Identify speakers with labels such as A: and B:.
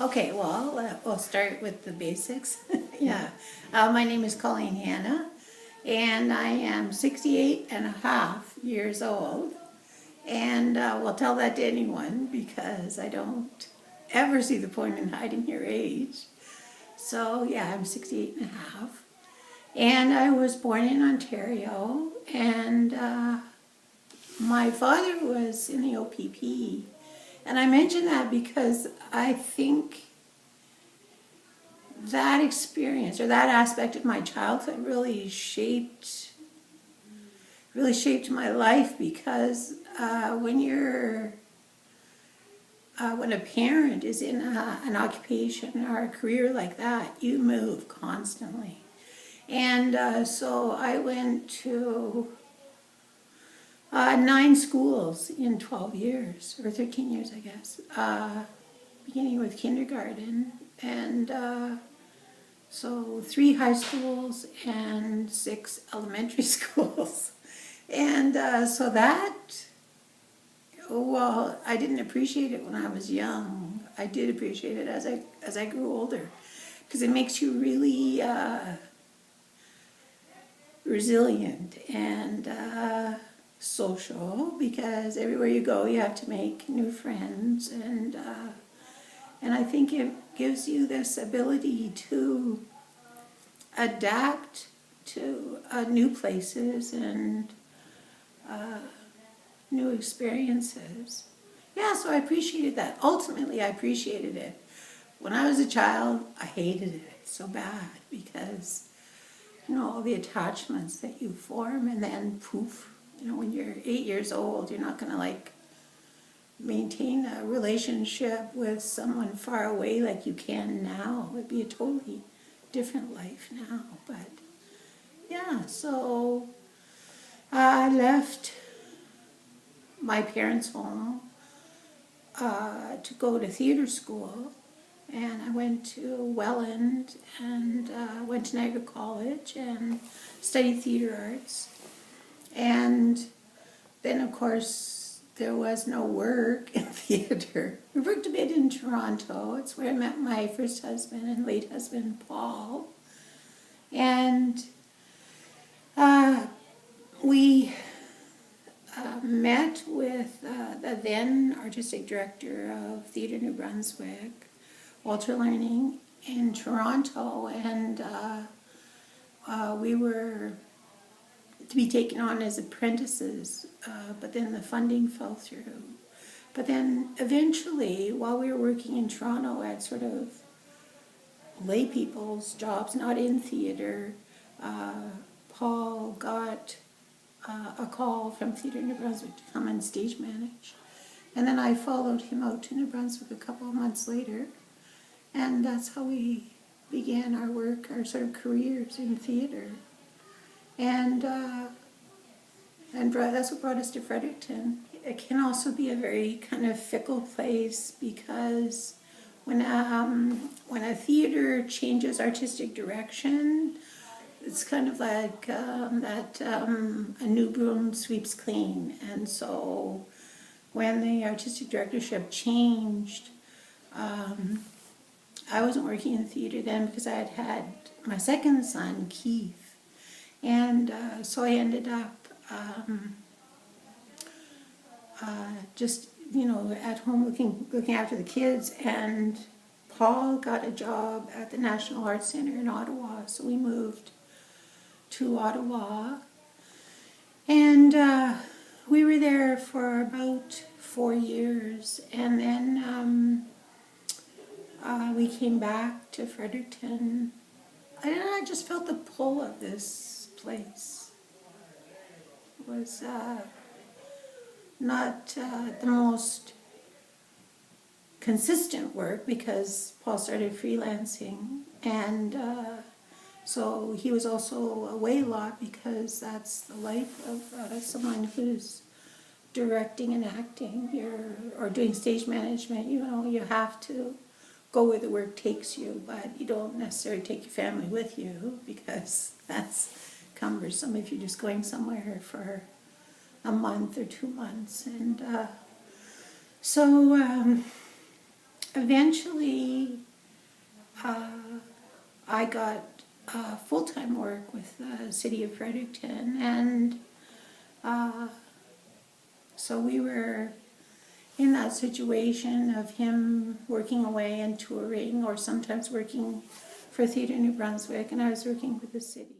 A: Okay, well, we'll start with the basics. Yeah. My name is Colleen Hanna, and I am 68 and a half years old. And we'll tell that to anyone because I don't ever see the point in hiding your age. So, yeah, I'm 68 and a half. And I was born in Ontario, and my father was in the OPP. And I mention that because I think that experience or that aspect of my childhood really shaped my life because when a parent is in an occupation or a career like that, you move constantly. And so I went to 9 schools in 12 years, or 13 years, I guess, beginning with kindergarten. And so 3 high schools and 6 elementary schools. And so that, well, I didn't appreciate it when I was young. I did appreciate it as I grew older, because it makes you really resilient and social, because everywhere you go you have to make new friends, and I think it gives you this ability to adapt to new places and new experiences. Yeah, so I appreciated that. Ultimately, I appreciated it. When I was a child, I hated it so bad because, all the attachments that you form, and then poof, when you're 8 years old, you're not going to maintain a relationship with someone far away like you can now. It'd be a totally different life now. But yeah, so I left my parents' home to go to theater school, and I went to Welland and went to Niagara College and studied theater arts. And then, of course, there was no work in theater. I worked a bit in Toronto. It's where I met my first husband and late husband, Paul. And we met with the then artistic director of Theatre New Brunswick, Walter Learning, in Toronto, and we were to be taken on as apprentices, but then the funding fell through. But then eventually, while we were working in Toronto at sort of lay people's jobs, not in theatre, Paul got a call from Theatre New Brunswick to come and stage manage. And then I followed him out to New Brunswick a couple of months later, and that's how we began our work, our sort of careers in theatre. And that's what brought us to Fredericton. It can also be a very kind of fickle place because when a theatre changes artistic direction, it's kind of like a new broom sweeps clean. And so when the artistic directorship changed, I wasn't working in theatre then because I had my second son, Keith. And so I ended up just, at home looking after the kids. And Paul got a job at the National Arts Centre in Ottawa, so we moved to Ottawa. And we were there for about 4 years. And then we came back to Fredericton. I just felt the pull of this place. It was not the most consistent work because Paul started freelancing, and so he was also away a lot because that's the life of someone who's directing and acting or doing stage management. You have to go where the work takes you, but you don't necessarily take your family with you because that's cumbersome if you're just going somewhere for a month or 2 months. And so eventually I got full-time work with the city of Fredericton, and so we were in that situation of him working away and touring, or sometimes working for Theatre New Brunswick, and I was working with the city.